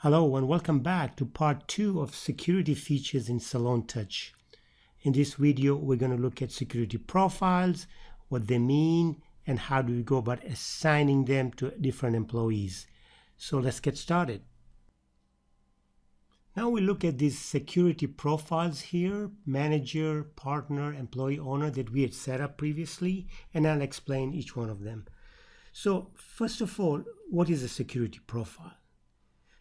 Hello and welcome back to part 2 of security features in SalonTouch. In this video, we're going to look at security profiles, what they mean, and how do we go about assigning them to different employees. So let's get started. Now we look at these security profiles here, manager, partner, employee, owner that we had set up previously, and I'll explain each one of them. So first of all, what is a security profile?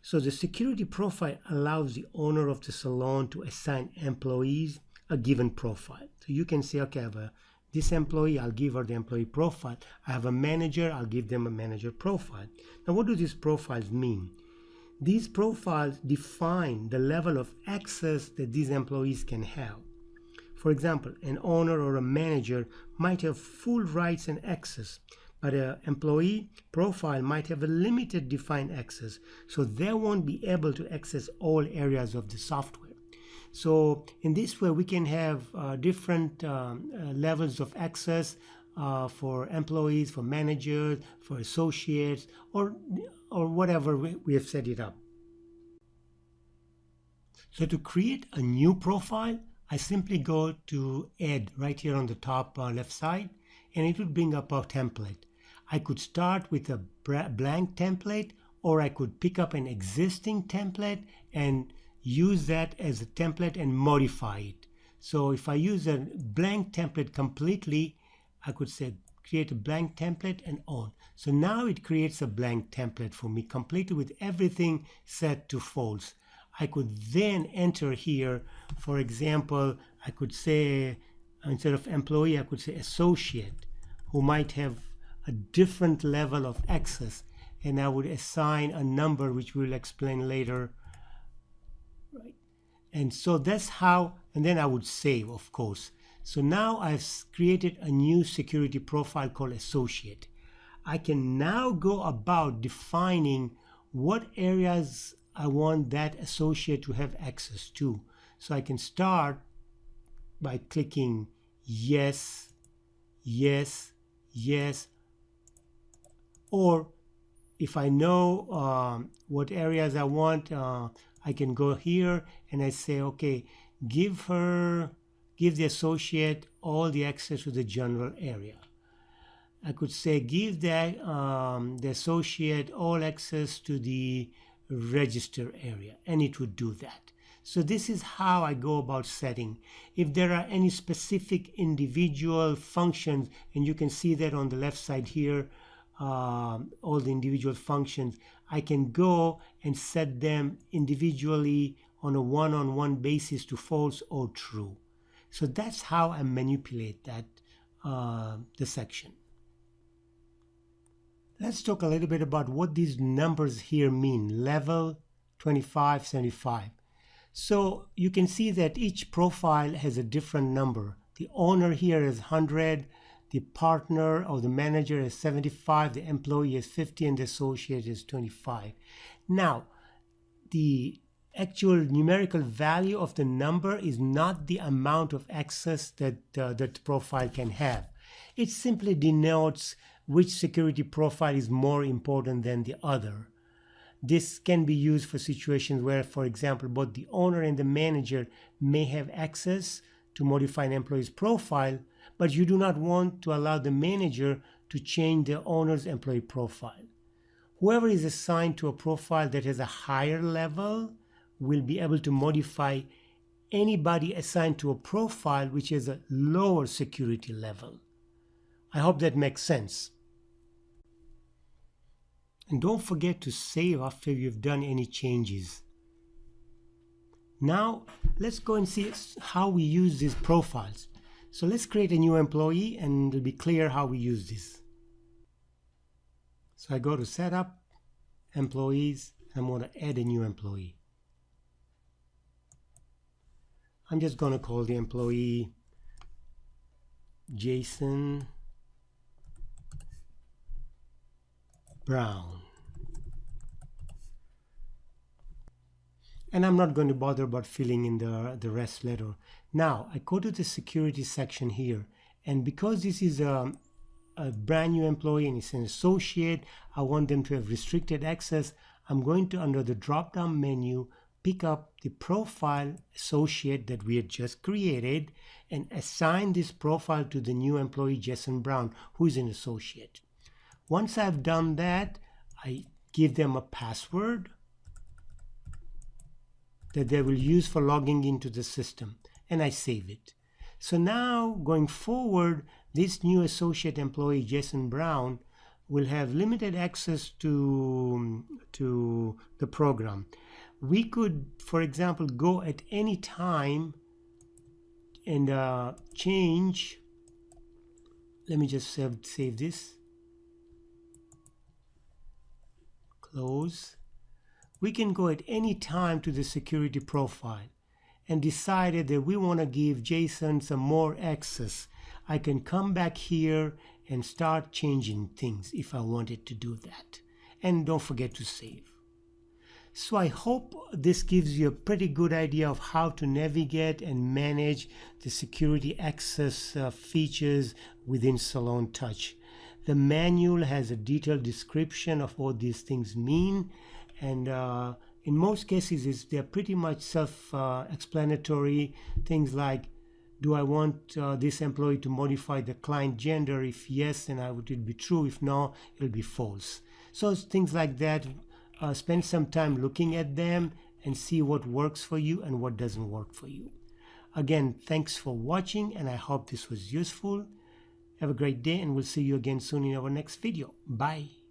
So the security profile allows the owner of the salon to assign employees a given profile. So you can say, okay, I have this employee, I'll give her the employee profile. I have a manager, I'll give them a manager profile. Now what do these profiles mean? These profiles define the level of access that these employees can have. For example, an owner or a manager might have full rights and access, but an employee profile might have a limited defined access, so they won't be able to access all areas of the software. So in this way, we can have different levels of access for employees, for managers, for associates, or whatever we have set it up. So to create a new profile, I simply go to Add right here on the top left side, and it would bring up a template. I could start with a blank template, or I could pick up an existing template and use that as a template and modify it. So if I use a blank template completely, I could say create a blank template and on. So now it creates a blank template for me completely with everything set to false. I could then enter here, for example, I could say instead of employee, I could say associate, who might have a different level of access, and I would assign a number which we'll explain later. Right. And so that's how, and then I would save, of course. So now I've created a new security profile called associate. I can now go about defining what areas I want that associate to have access to. So I can start by clicking yes, yes, yes, or if I know what areas I want, I can go here and I say, okay, give the associate all the access to the general area. I could say give the associate all access to the register area, and it would do that. So this is how I go about setting. If there are any specific individual functions, and you can see that on the left side here, all the individual functions, I can go and set them individually on a one-on-one basis to false or true. So that's how I manipulate that the section. Let's talk a little bit about what these numbers here mean. Level 25, 75. So you can see that each profile has a different number. The owner here is 100, the partner or the manager is 75, the employee is 50, and the associate is 25. Now, the actual numerical value of the number is not the amount of access that that profile can have. It simply denotes which security profile is more important than the other. This can be used for situations where, for example, both the owner and the manager may have access to modify an employee's profile, but you do not want to allow the manager to change the owner's employee profile. Whoever is assigned to a profile that has a higher level will be able to modify anybody assigned to a profile which has a lower security level. I hope that makes sense. And don't forget to save after you've done any changes. Now, let's go and see how we use these profiles. So let's create a new employee and it'll be clear how we use this. So I go to Setup, Employees, and I'm going to add a new employee. I'm just going to call the employee Jason Brown. And I'm not going to bother about filling in the rest later. Now I go to the security section here, and because this is a brand new employee and it's an associate, I want them to have restricted access. I'm going to, under the drop-down menu, pick up the profile associate that we had just created and assign this profile to the new employee, Jason Brown, who is an associate. Once I've done that, I give them a password that they will use for logging into the system, and I save it. So now going forward, this new associate employee, Jason Brown, will have limited access to the program. We could, for example, go at any time and change. Let me just save this. Close. We can go at any time to the security profile and decided that we want to give Jason some more access. I can come back here and start changing things if I wanted to do that. And don't forget to save. So I hope this gives you a pretty good idea of how to navigate and manage the security access features within SalonTouch. The manual has a detailed description of what these things mean, and in most cases they're pretty much self-explanatory. Things like, do I want this employee to modify the client gender? If yes, then it will be true. If no, it'll be false. So things like that. Spend some time looking at them and see what works for you and what doesn't work for you. Again, thanks for watching, and I hope this was useful. Have a great day, and we'll see you again soon in our next video. Bye.